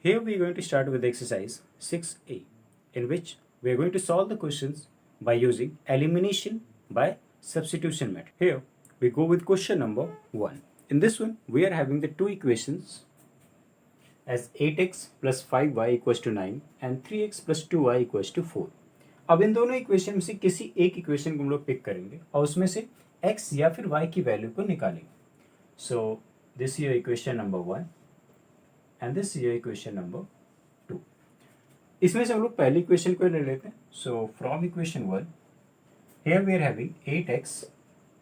Here we are going to start with exercise 6a, in which we are going to solve the questions by using elimination by substitution method. Here we go with question number 1. In this one, we are having the two equations as 8x plus 5y equals to 9 and 3x plus 2y equals to 4. अब इन दोनों equation में से किसी एक equation को हम लोग pick करेंगे और उसमें से x या फिर y की वैल्यू को निकालेंगे. So this is equation number 1 and this is equation number 2. इसमें से हम लोग पहली इक्वेशन को ले लेते हैं. So from equation 1 here we are having 8x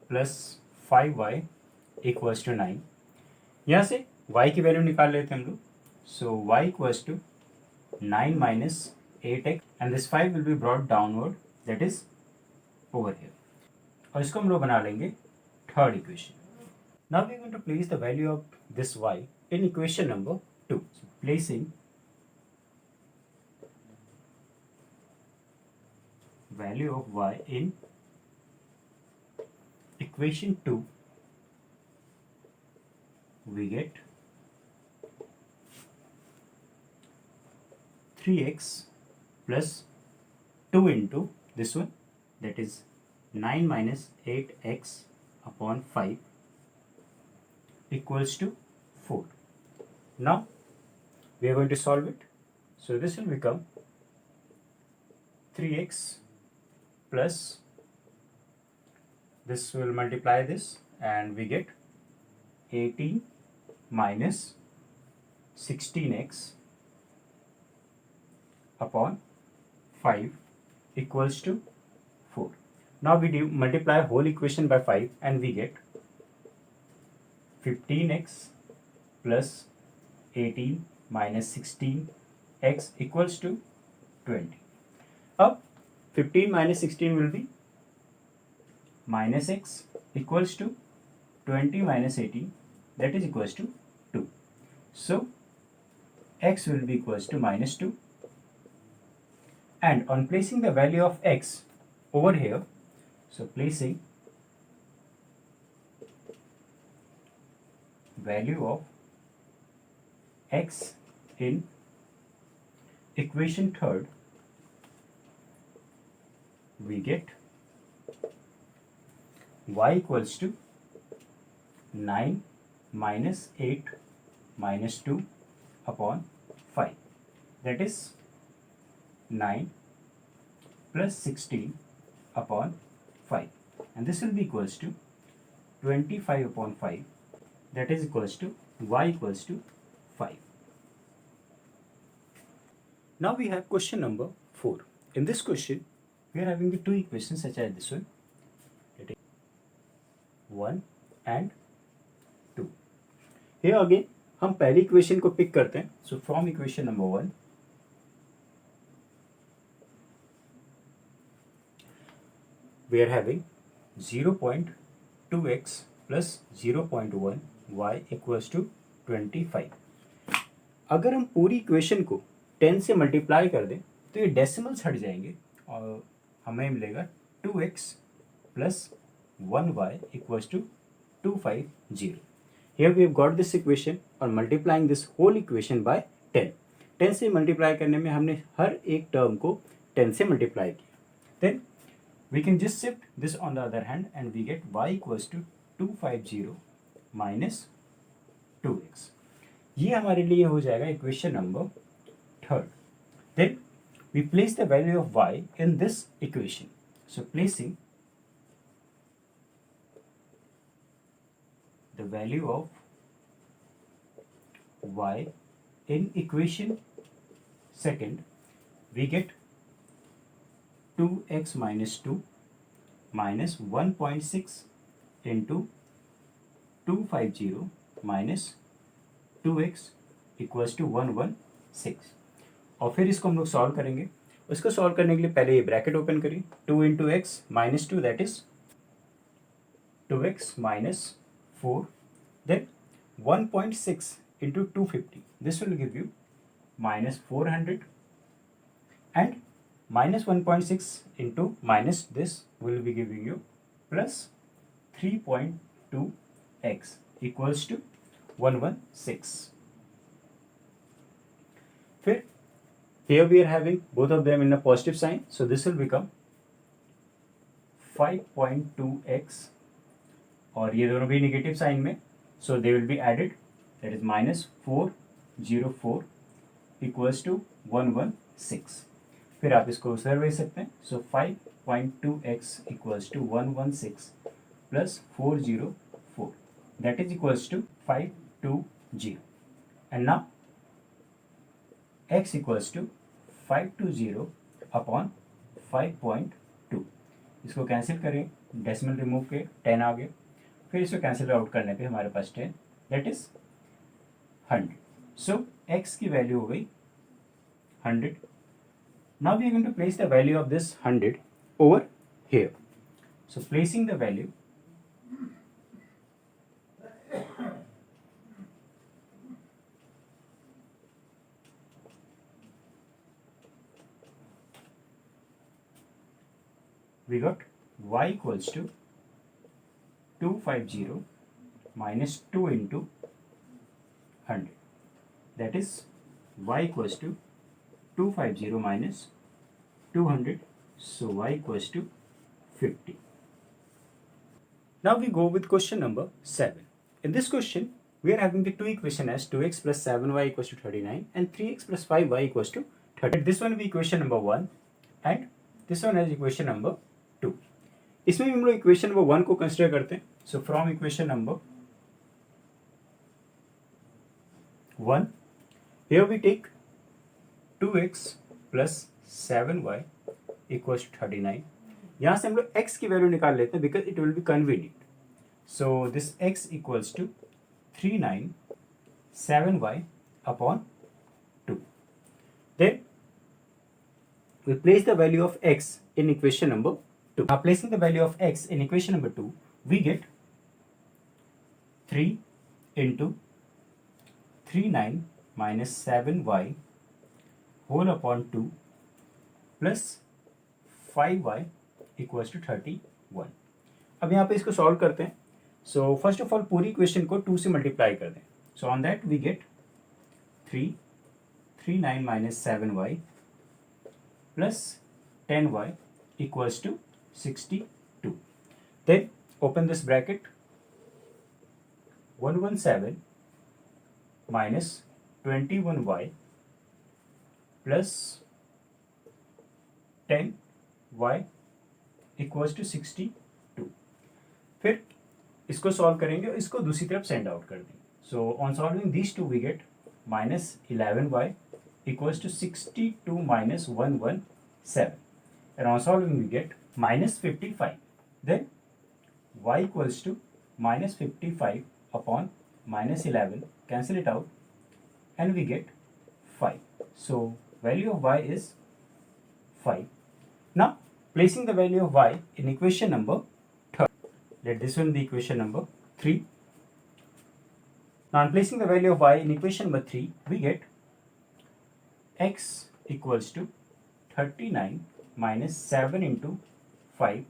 plus 5y equals to 9. यहाँ से y की वैल्यू निकाल लेते हैं हम लोग. So y equals to 9 minus 8x and this 5 will be brought downward, that is over here. और इसको हम लोग बना लेंगे third equation. Now we are going to place the value of this y in equation number 2. Placing value of y in equation 2, we get 3x plus 2 into this one, that is 9 minus 8x upon 5 equals to 4. Now we are going to solve it. So this will become 3x plus this will multiply this and we get 18 minus 16x upon 5 equals to 4. Now we do multiply whole equation by 5 and we get 15x plus 18 minus 16x equals to 20. अब 15 minus 16 will be minus x equals to 20 minus 18, that is equals to 2. So x will be equals to minus 2. And on placing the value of x over here, so placing value of x in equation third, we get y equals to 9 minus 8 minus 2 upon 5, that is 9 plus 16 upon 5, and this will be equals to 25 upon 5, that is equals to y equals to 5. Now we have question number 4. In this question we are having the two equations such as this one, that is 1 and 2. Here again हम पहली equation को pick करते हैं. So from equation number 1 we are having 0.2x plus 0.1 y equals to 25. अगर हम पूरी equation को 10 से मल्टीप्लाई कर दें तो ये डेसिमल्स हट जाएंगे और हमें मिलेगा 2x plus 1y equals to 250. Here we have got this equation और multiplying this whole equation by 10. 10 से मल्टीप्लाई करने में हमने हर एक टर्म को 10 से मल्टीप्लाई किया. Then we can just shift this on the other hand and we get y equals to 250 minus 2x. ये हमारे लिए हो जाएगा equation number third. Then we place the value of y in this equation. So placing the value of y in equation second, we get 2x minus 2 minus 1.6 into 250 minus 2x equals to 116. और फिर इसको हम लोग solve करेंगे. उसको solve करने के लिए पहले ये ब्रैकेट ओपन करिए. 2 into x minus 2, that is 2x minus 4. Then 1.6 into 250, this will give you minus 400, and minus 1.6 into minus this will be giving you plus 3.2x equals to 116. फिर here we are having both of them in a positive sign, so this will become 5.2x, और ये दोनों भी negative sign में, so they will be added, that is -404 equals to 116. फिर आप इसको सर्वे सकते हैं, so 5.2x equals to 116 plus 404, that is equals to 520, and now x equals to 520 upon 5.2. इसको कैंसिल करें, डेसिमल रिमूव के 10 आ गए, फिर इसको कैंसिल आउट करने पे हमारे पास 10, दैट इज 100. सो x की वैल्यू हो गई 100. Now we are going to place the value of this 100 over here. So placing the value, we got y equals to 250 minus 2 into 100, that is y equals to 250 minus 200, so y equals to 50. Now we go with question number 7. In this question we are having the two equation as 2x plus 7y equals to 39 and 3x plus 5y equals to 30. This one will be equation number 1 and this one is equation number 2. इसमें भी हम लोग equation number 1 को consider करते हैं. So from equation number 1 here we take 2x plus 7y equals to 39. यहाँ से हम लोग x की वैल्यू निकाल लेते हैं because it will be convenient. So this x equals to 397y upon 2. Then we place the value of x in equation number 2. Now placing the value of x in equation number 2, we get 3 into 39 minus 7y whole upon 2 plus 5y equals to 31. अब यहाँ पे इसको solve करते हैं. So first of all पूरी equation को 2 से multiply कर दें. So on that we get 39 minus 7y plus 10y equals to 62. Then open this bracket, 117 minus 21y plus 10y equals to 62. फिर इसको सॉल्व करेंगे और इसको दूसरी तरफ सेंड आउट कर देंगे. So on solving these two we get minus 11y equals to 62 minus 117, and on solving we get minus 55. Then y equals to minus 55 upon minus 11, cancel it out, and we get 5. So value of y is 5. Now placing the value of y in equation number 3. Let this one be equation number 3. Now on placing the value of y in equation number 3, we get x equals to 39 minus 7 into 5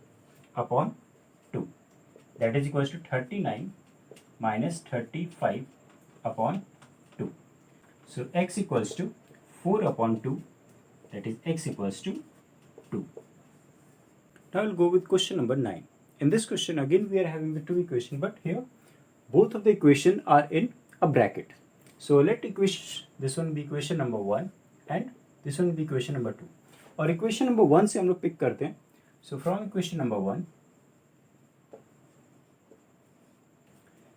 upon 2, that is equals to 39 minus 35 upon 2. So x equals to 4 upon 2, that is x equals to 2. Now we'll go with question number 9. In this question again we are having the two equation, but here both of the equation are in a bracket. So let this one be equation number 1 and this one be equation number 2. और equation number 1 से हम लोग pick करते हैं. So from equation number 1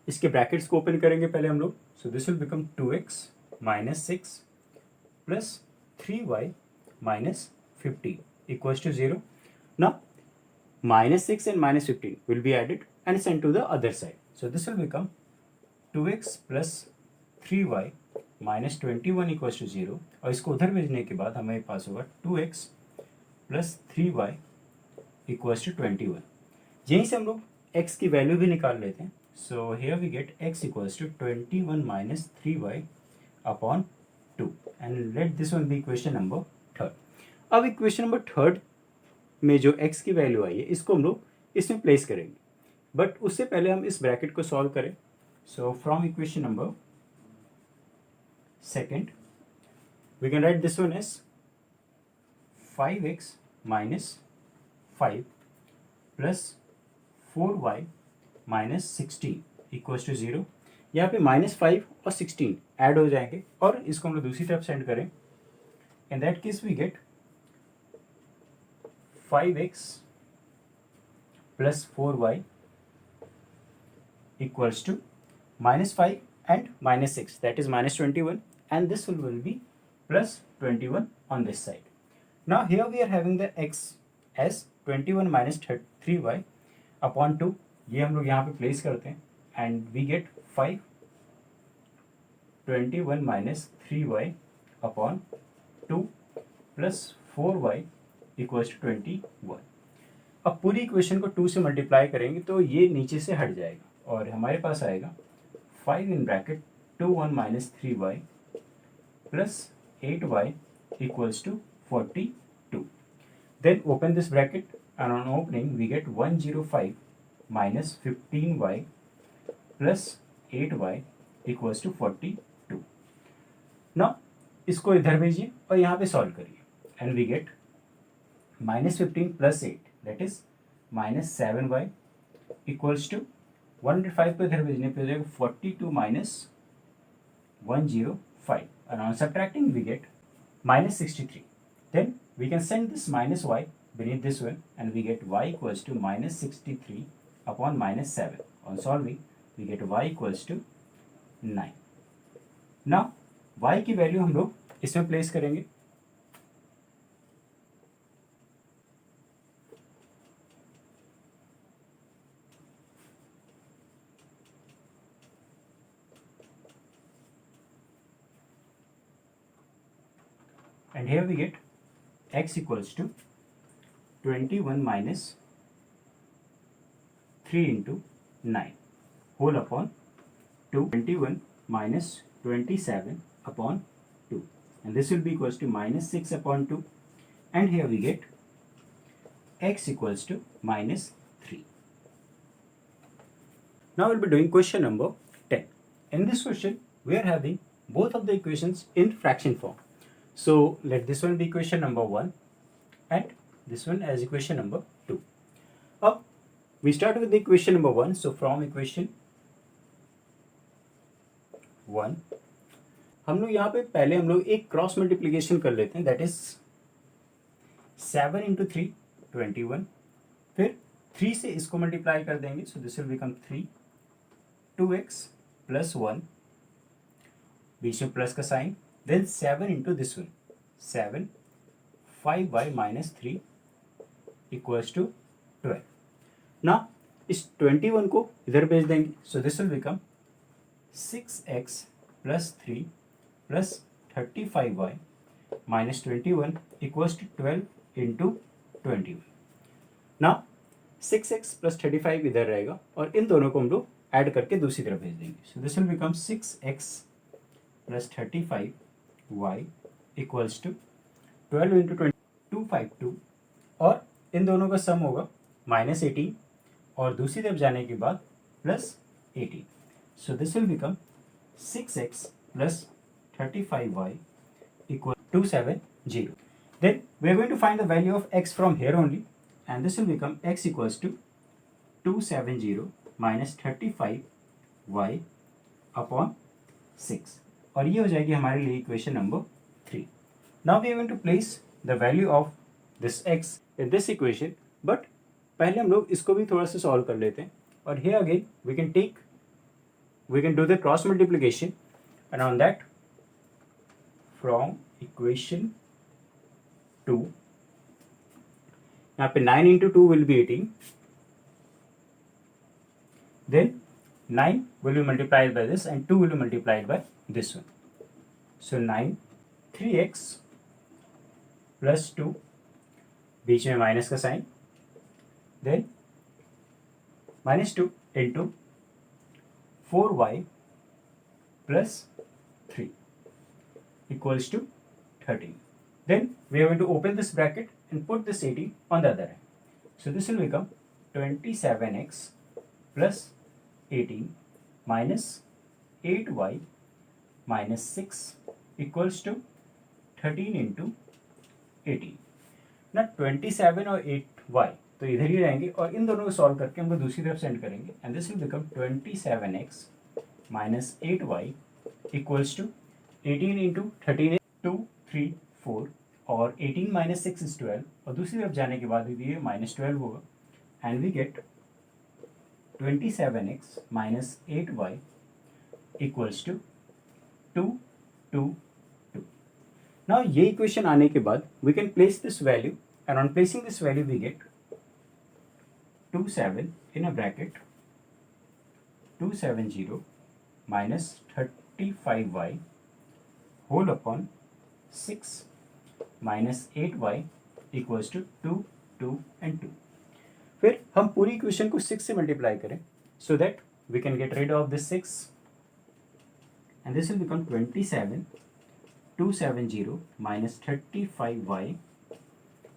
इसके brackets को open करेंगे पहले हम लोग. So this will become 2x minus 6 plus 3y minus 15 equals to 0. Now minus 6 and minus 15 will be added and sent to the other side. So this will become 2x plus 3y minus 21 equals to 0. और इसको उधर भेजने के बाद हमारे पास होगा 2x plus 3y equals to 21. यहीं से हम लोग x की वैल्यू भी निकाल लेते हैं. So here we get x equals to 21 minus 3y upon 2, and let this one be equation number 3. अब इक्वेशन नंबर 3 में जो x की वैल्यू आई है इसको हम लोग इसमें प्लेस करेंगे, बट उससे पहले हम इस ब्रैकेट को सॉल्व करें. सो from equation number 2 we can write this one as 5x minus 5 plus 4y minus 16 equals to 0। यहाँ पे -5 और 16 ऐड हो जाएंगे और इसको हम लोग दूसरी तरफ सेंड करें। In that case we get 5x plus 4y equals to -5 and -6, that is -21, and this will be plus 21 on this side. Now here we are having the x as 21 minus 3y upon 2, ये हम लोग यहाँ पे place करते हैं and we get 5 21 minus 3y upon 2 plus 4y equals to 21। अब पूरी equation को 2 से मल्टीप्लाई करेंगे तो ये नीचे से हट जाएगा और हमारे पास आएगा 5 in bracket 21 minus 3y plus 8y equals to 42. Then open this bracket and on opening we get 105 minus 15y plus 8y equals to 42. Now इसको इधर भेजिए और यहाँ पे सॉल्व करिए and we get -15 plus 8 that is -7y equals to 105 को इधर भेजने पे हो जाएगा 42 minus 105 and on subtracting we get -63. Then we can send this minus y beneath this one and we get y equals to -63 upon -7. On solving we get y equals to 9. Now y की value हम लोग इसमें place करेंगे। And here we get x equals to 21 minus 3 into 9 whole upon 2, 21 minus 27 upon 2, and this will be equals to -6 upon 2, and here we get x equals to -3. Now we'll be doing question number 10. In this question we are having both of the equations in fraction form. So let this one be equation number 1 and this one as equation number 2. Up we start with the equation number 1. So from equation 1 हम लोग यहाँ पे पहले हम लोग एक cross multiplication कर लेते हैं, दैट इज 7 इंटू 3 21, फिर 3 से इसको मल्टीप्लाई कर देंगे so this will become 3 2x plus 1 बीच में प्लस का sign, then 7 into this one 7 5y minus 3 equals to 12. Now इस 21 को इधर भेज देंगे so this will become 6x plus 3 plus 35y minus 21 equals to 12 into 21. Now 6x plus 35 इधर रहेगा और इन दोनों को हम लोग ऐड करके दूसरी तरफ भेज देंगे so this will become 6x plus 35y equals to 12 into 20 252 और इन दोनों का सम होगा -18 और दूसरी तरफ जाने के बाद +18 so this will become 6x plus 35y equal to 270. Then we are going to find the value of x from here only and this will become x equals to 270 minus 35y upon 6 और ये हो जाएगी हमारे लिए equation number 3. Now we are going to place the value of this x in this equation, but पहले हम लोग इसको भी थोड़ा सा सॉल्व कर लेते हैं और here again we can do the cross multiplication and on that from equation 2 यहाँ पे 9 into 2 will be 18, then 9 will be multiplied by this and 2 will be multiplied by this one. So 9 3x plus 2 बीच में minus का sign, then -2 into 4y plus 3 equals to 13. Then we are going to open this bracket and put this 18 on the other end. So this will become 27x plus 18 minus 8y minus 6 equals to 13 into 18. ना 27 और 8y तो इधर ही रहेंगे और इन दोनों को solve करके हम लोग दूसरी तरफ सेंड करेंगे and this will become 27x minus 8y equals to 18 into 13 2 3 4 और 18 माइनस 6 इज 12 और दूसरी तरफ जाने के बाद भी ये माइनस 12 होगा and we get 27x minus 8y equals to 2 2 2. Now ये इक्वेशन आने के बाद we can place this value and on placing this value we get 27 in a bracket 270 minus 35y whole upon 6 minus 8y equals to 2 2 and 2. फिर हम पूरी equation को 6 से multiply करें so that we can get rid of this 6 and this will become 27 270 minus 35y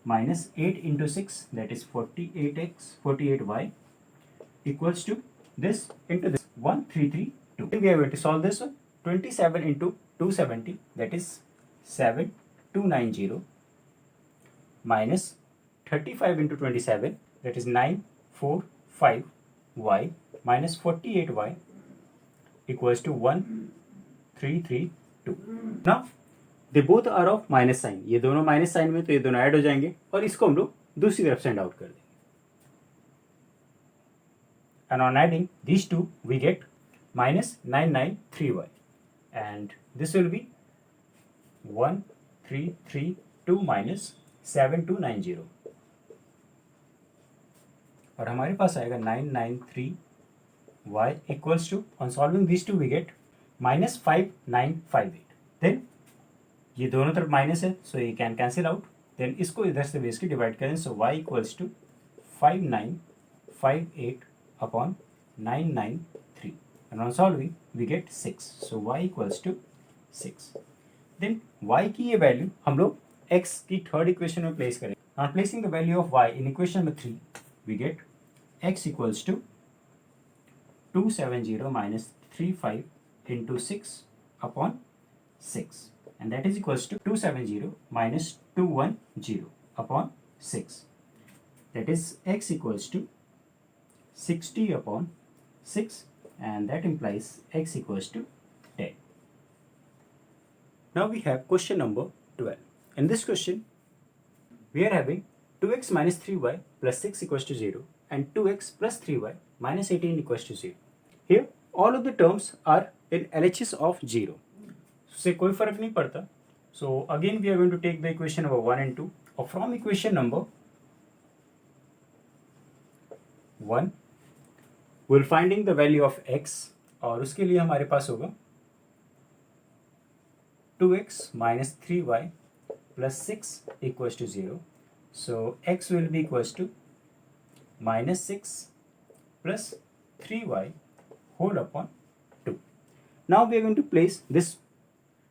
minus 8 into 6 that is 48y equals to this into this 1332. We are going to solve this one. 27 into 270 that is 7290 minus 35 into 27 that is 945y minus 48y equals to 1332. Now they both are of minus sign. ये दोनों minus sign में तो ये दोनों add हो जाएंगे और इसको हम लोग दूसरी तरफ सेंड आउट कर देंगे. And on adding these two we get minus 993y and this will be 1332 minus 7290 और हमारे पास आएगा 993y equals to on solving these two we get minus 5958. Then ये दोनों तरफ माइनस है सो ये कैन कैंसिल आउट. देन इसको इधर से बेस के डिवाइड करें so y equals to 5958 upon 993 and on solving we get 6 so y equals to 6. Then y की ये वैल्यू हम लोग x की थर्ड इक्वेशन में प्लेस करें. On placing the value of y in equation number 3 we get x equals to 270 minus 35 into 6 upon 6 and that is equals to 270 minus 210 upon 6 that is x equals to 60 upon 6 and that implies x equals to 10. Now we have question number 12. In this question we are having 2x minus 3y plus 6 equals to 0 and 2x plus 3y minus 18 equals to 0. Here all of the terms are in LHS of 0. से कोई फर्क नहीं पड़ता. So again we are going to take the equation number 1 and 2 और from equation number 1 will finding the value of x और उसके लिए हमारे पास होगा 2x minus 3y plus 6 equals to 0. So x will be equals to minus 6 plus 3y whole upon 2. Now we are going to place this.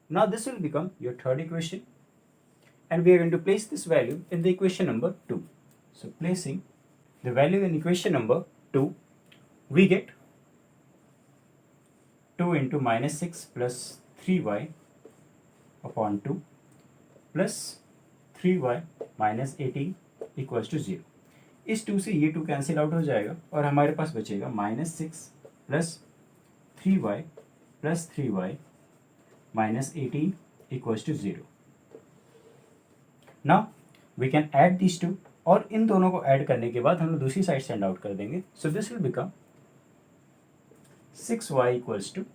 Now this will become your third equation and we are going to place this value in the equation number 2. So placing the value in equation number 2 we get 2 into minus 6 plus 3y upon 2 plus 3y minus 18 equals to 0. इस 2 से ये 2 cancel out हो जाएगा और हमारे पास बचेगा minus 6 plus 3y plus 3y minus 18 equals to 0. Now we can add these two और इन दोनों को ऐड करने के बाद हम लोग दूसरी साइड सेंड आउट कर देंगे. So this will become 6y equals to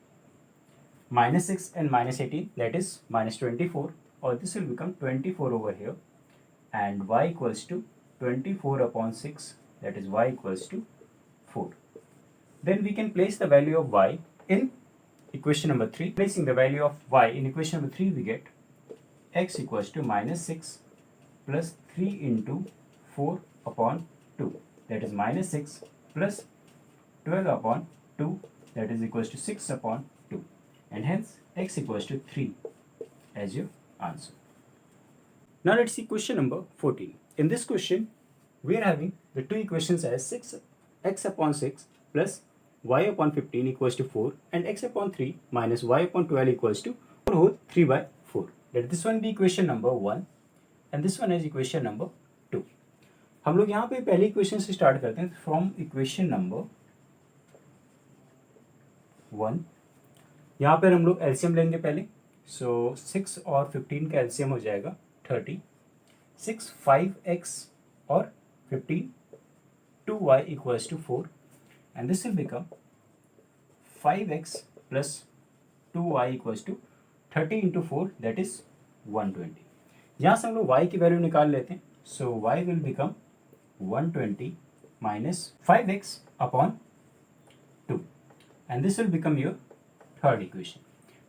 minus 6 and minus 18 that is minus 24 or this will become 24 over here and y equals to 24 upon 6 that is y equals to 4. Then we can place the value of y in equation number 3. Placing the value of y in equation number 3 we get x equals to minus 6 plus 3 into 4 upon 2 that is minus 6 plus 12 upon 2 that is equals to 6 upon 2 and hence x equals to 3 as your answer. Now let's see question number 14. In this question we are having the two equations as 6x upon 6 plus y upon 15 equals to 4 and x upon 3 minus y upon 12 equals to 4 whole 3 by 4. Let this one be equation number 1 and this one is equation number 2. हम लोग यहाँ पे पहले equation से start करते हैं from equation number 1. यहाँ पर हम लोग एलसीएम लेंगे पहले. सो 6 और 15 का एलसीएम हो जाएगा 30. 6 5x और 15 2y equals to 4 and this will become 5x plus 2y equals to 30 into 4 that is 120. यहाँ से हम लोग y की वैल्यू निकाल लेते हैं. सो y will become 120 minus 5x upon 2 and this will become your third equation.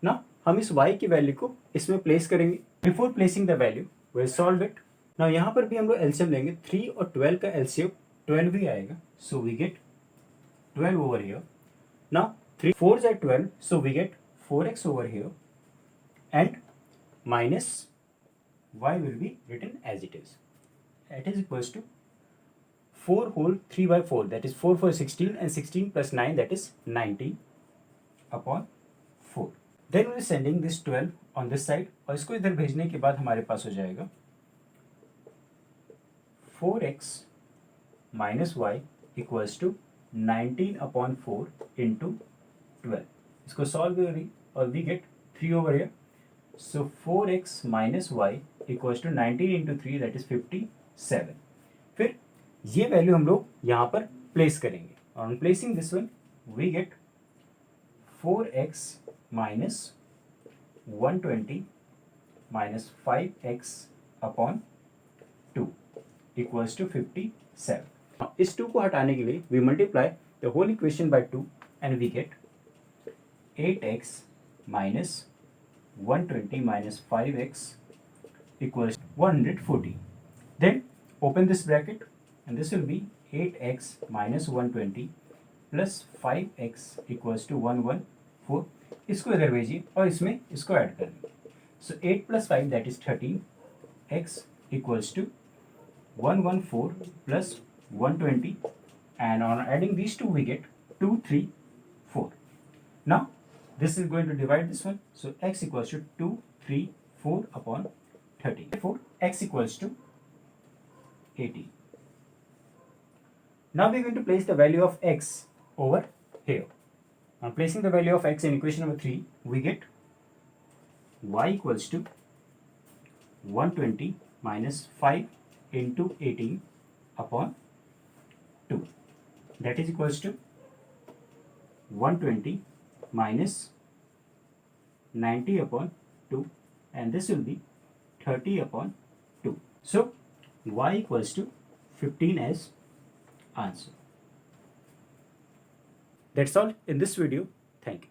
Now हम इस y की वैल्यू को इसमें प्लेस करेंगे. Before placing the value we'll solve it. Now यहाँ पर भी हम लोग एलसीएम लेंगे. 3 और 12 का एलसीएम 12 ही आएगा. So we get 12 over here. Now 3 4s are 12, so we get 4x over here and minus y will be written as it is. It is equals to 4 whole 3 by 4 that is 4 for 16 and 16 plus 9 that is 19 upon 4. Then we are sending this 12 on this side और इसको इधर भेजने के बाद हमारे पास हो जाएगा 4x minus y equals to 19 upon 4 into 12. इसको सॉल्व करेंगे और we get 3 over here. So 4x minus y equals to 19 into 3 that is 57. फिर ये वैल्यू हम लोग यहाँ पर प्लेस करेंगे. On placing this one we get 4x minus 120 minus 5x upon 2 equals to 57. इस 2 को हटाने के लिए we multiply the whole equation by 2 and we get 8x minus 120 minus 5x equals 140. Then open this bracket and this will be 8x minus 120 plus 5x equals to 114. इसको इधर भेजिए और इसमें इसको ऐड कर लीजिए. So 8 plus 5 that is 13. X equals to 114 plus 120 and on adding these two we get 2 3 4. Now this is going to divide this one. So x equals to 2 3 4 upon 30. Therefore x equals to 18. Now we are going to place the value of x over here. On placing the value of x in equation number 3 we get y equals to 120 minus 5 into 18 upon 2 that is equals to 120 minus 90 upon 2 and this will be 30 upon 2. So y equals to 15 as answer. That's all in this video. Thank you.